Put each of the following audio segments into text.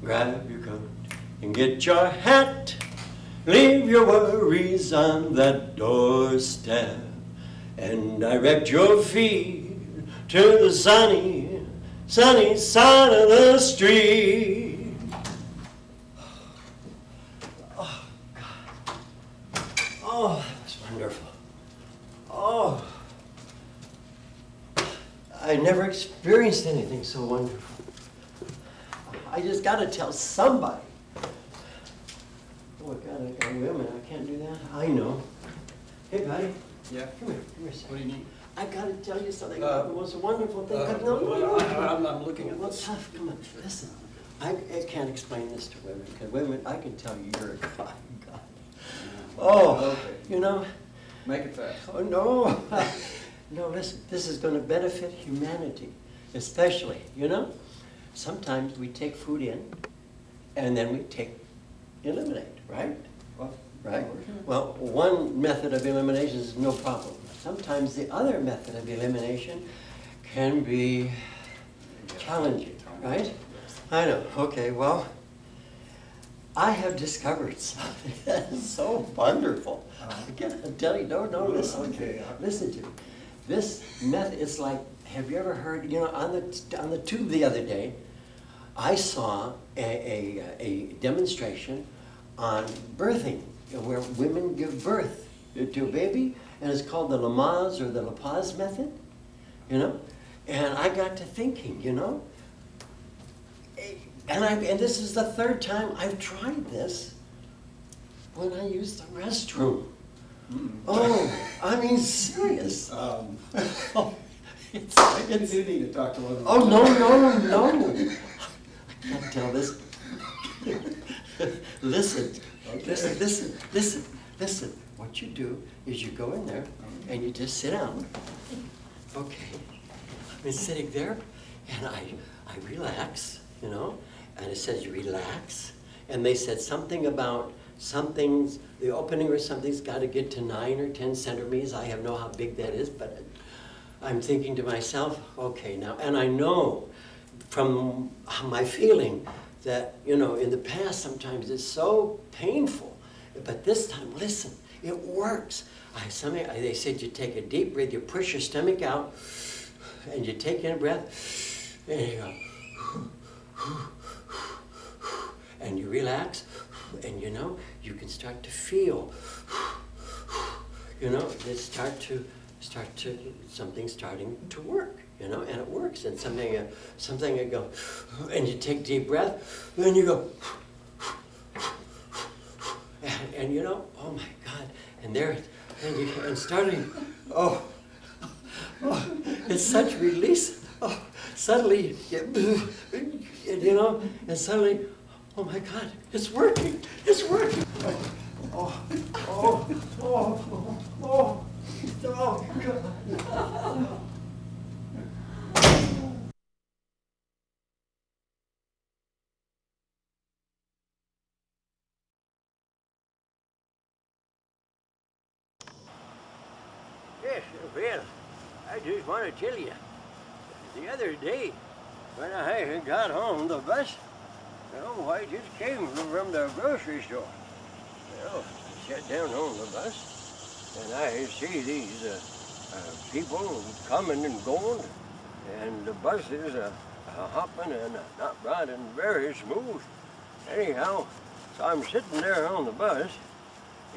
Grab your coat and get your hat. Leave your worries on that doorstep and direct your feet to the sunny, sunny side of the street. Oh, God. Oh, that's wonderful. Oh, I never experienced anything so wonderful. I just got to tell somebody. Oh, God, wait a minute, I can't do that. I know. Hey, buddy. Yeah? Come here a second. What do you need? I got to tell you something about the most wonderful thing. I'm looking at Well, this. tough, come on, listen. I can't explain this to women, because women, I can tell you you're a God. Oh, Okay. you know. Make it fast. Oh, no. No, listen, this is going to benefit humanity, especially, you know. Sometimes we take food in, and then we eliminate, right? Right? Well, one method of elimination is no problem. Sometimes the other method of elimination can be challenging, right? I know. Okay, well, I have discovered something that's so wonderful. I can't tell you, no, listen. Okay. Listen to me. This method, it's like, have you ever heard, you know, on the tube the other day, I saw a demonstration on birthing, where women give birth to a baby, and it's called the Lamaze or the La Paz method, you know? And I got to thinking, you know, and this is the third time I've tried this when I use the restroom. Oh, I mean, serious. I It's do need to talk to one of them. oh, no. I can't tell this. Listen, okay. listen. What you do is you go in there and you just sit down. Okay. I've been sitting there and I relax, you know, and it says you relax. And they said something about the opening or something's got to get to 9 or 10 centimeters. I have no idea how big that is, but I'm thinking to myself, okay, now, and I know from my feeling that, you know, in the past sometimes it's so painful, but this time, listen, it works. They said you take a deep breath, you push your stomach out, and you take in a breath, and you go, and you relax, and you know, you can start to feel, you know, something's starting to work, you know, and it works. And something you go, and you take deep breath, then you go, and you know, oh my God, and starting, it's such release. Oh, suddenly, you know, and suddenly, oh my God, it's working. Oh, God. Yes, well, I just want to tell you, the other day, when I got on the bus, you know, I just came from the grocery store. You know, sat down on the bus, and I see these people coming and going, and the bus is hopping and not riding very smooth. Anyhow, so I'm sitting there on the bus,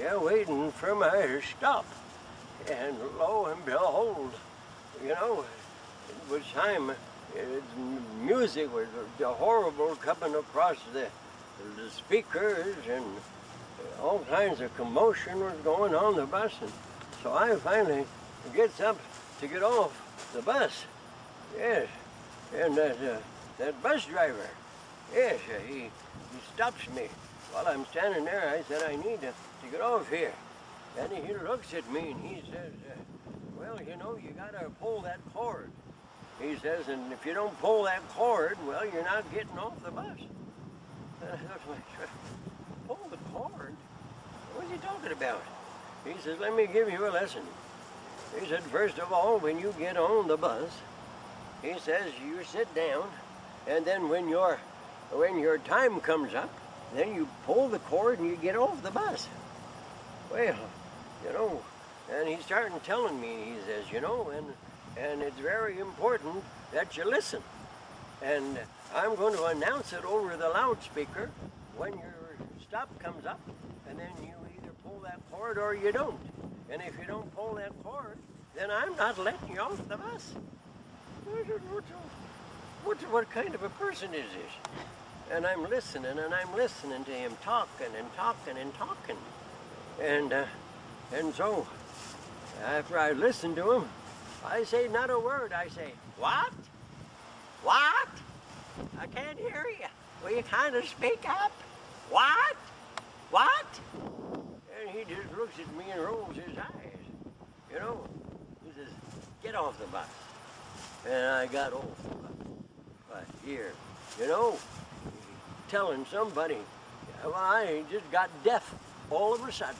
yeah, waiting for my stop. And lo and behold, you know, it was time, music was horrible coming across the speakers, and all kinds of commotion was going on the bus. And so I finally gets up to get off the bus. Yes, and that bus driver, yes, he stops me while I'm standing there. I said, I need to get off here. And he looks at me and he says, well, you know, you gotta pull that cord. He says, and if you don't pull that cord, well, you're not getting off the bus. And I was like, pull the cord? What's he talking about? He says, let me give you a lesson. He said, first of all, when you get on the bus, he says, you sit down, and then when you're when your time comes up, then you pull the cord and you get off the bus. Well, you know, and he started telling me, he says, you know, and it's very important that you listen. And I'm going to announce it over the loudspeaker when your stop comes up, and then you either pull that cord or you don't. And if you don't pull that cord, then I'm not letting you off the bus. What kind of a person is this? And I'm listening, and I'm listening to him talking and talking and talking. And so, after I listen to him, I say not a word. I say, what? What? I can't hear you. Will you kind of speak up? What? What? And he just looks at me and rolls his eyes. You know, he says, get off the bus. And I got off the bus. But here, you know, telling somebody, well, I just got deaf all of a sudden.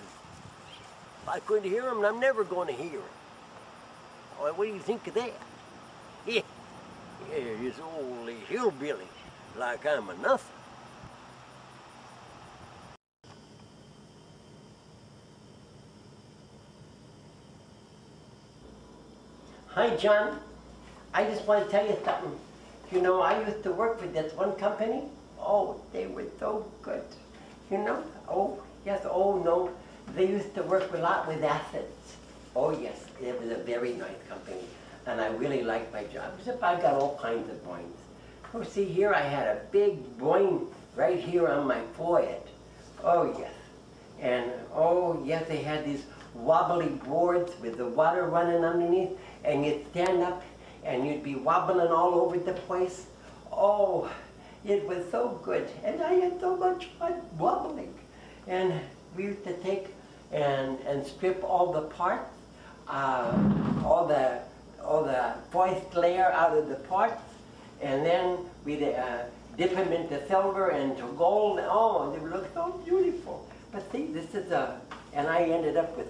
I couldn't hear him, and I'm never going to hear him. Well, what do you think of that? Yeah, this old hillbilly, like I'm a nothing. Hi, John. I just want to tell you something. You know, I used to work with this one company. Oh, they were so good. You know? Oh, yes. Oh, no. They used to work a lot with acids. Oh, yes. It was a very nice company. And I really liked my job. Except I got all kinds of boings. Oh, see, here I had a big boing right here on my forehead. Oh, yes. And, oh, yes, they had these wobbly boards with the water running underneath. And you'd stand up and you'd be wobbling all over the place. Oh, it was so good. And I had so much fun wobbling. And we used to take and strip all the parts, all the foist layer out of the parts, and then we'd dip them into silver and to gold. Oh, they would look so beautiful. But see, this is and I ended up with,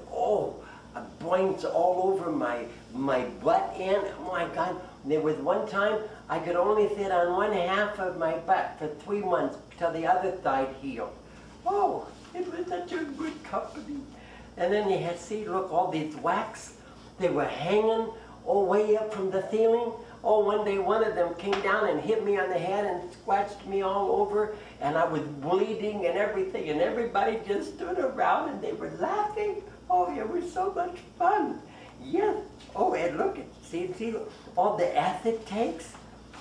boings all over my butt end. Oh my God, there was one time I could only sit on one half of my butt for 3 months till the other side healed. Oh, it was such a good company. And then you had, see, look, all these wax, they were hanging all way up from the ceiling. Oh, one day one of them came down and hit me on the head and scratched me all over, and I was bleeding and everything, and everybody just stood around and they were laughing. Oh, it was so much fun. Yes. Oh, and look, see all the acid takes.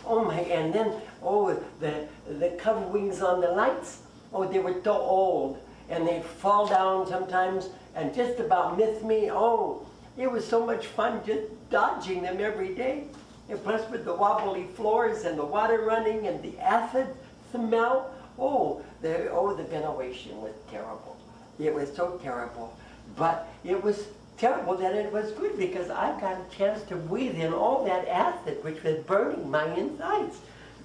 Oh my, and then, oh, the coverings on the lights. Oh, they were so old, and they'd fall down sometimes and just about miss me. Oh, it was so much fun just dodging them every day. And plus with the wobbly floors and the water running and the acid smell. Oh, the ventilation was terrible. It was so terrible. But it was terrible that it was good because I got a chance to breathe in all that acid which was burning my insides.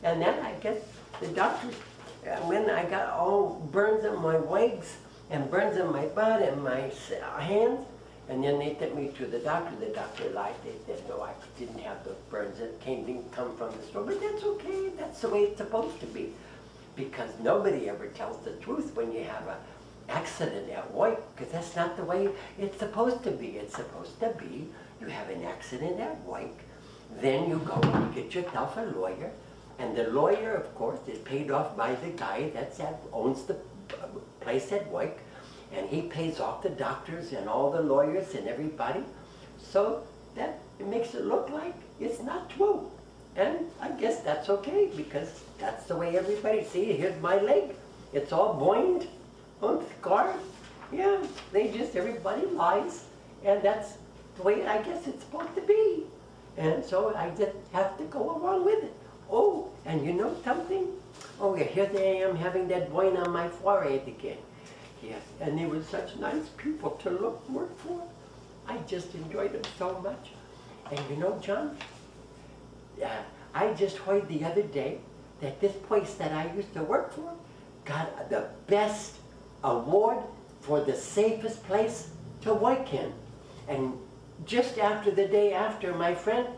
And then I guess the doctors, when I got all burns on my legs and burns on my butt and my hands, and then they took me to the doctor. The doctor lied. They said, no, I didn't have those burns. It didn't come from the store. But that's okay. That's the way it's supposed to be. Because nobody ever tells the truth when you have an accident at work, because that's not the way it's supposed to be. It's supposed to be you have an accident at work, then you go and you get yourself a lawyer, and the lawyer, of course, is paid off by the guy that owns the place at work, and he pays off the doctors and all the lawyers and everybody, so that it makes it look like it's not true. And I guess that's okay, because that's the way everybody, see, here's my leg, it's all boinged, scarred. Yeah, everybody lies, and that's the way I guess it's supposed to be. And so I just have to go along with it. Oh, and you know something? Oh yeah, here I am having that boing on my forehead again. Yes, and they were such nice people to work for. I just enjoyed them so much. And you know, John, I just heard the other day that this place that I used to work for got the best award for the safest place to work in. And just after the day after, my friend,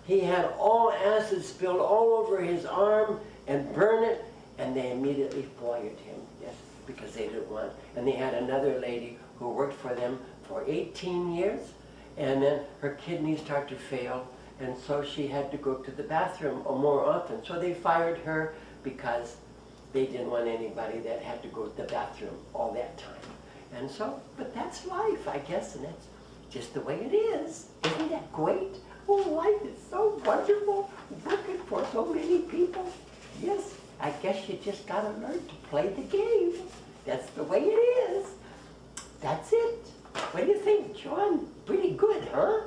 he had all acid spilled all over his arm and burned it, and immediately fired him, yes, because they didn't want. And they had another lady who worked for them for 18 years, and then her kidneys started to fail, and so she had to go to the bathroom more often. So they fired her because they didn't want anybody that had to go to the bathroom all that time. And so, but that's life, I guess, and that's just the way it is. Isn't that great? Oh, life is so wonderful, working for so many people. Yes, I guess you just gotta learn to play the game. That's the way it is. That's it. What do you think, John? Pretty good, huh?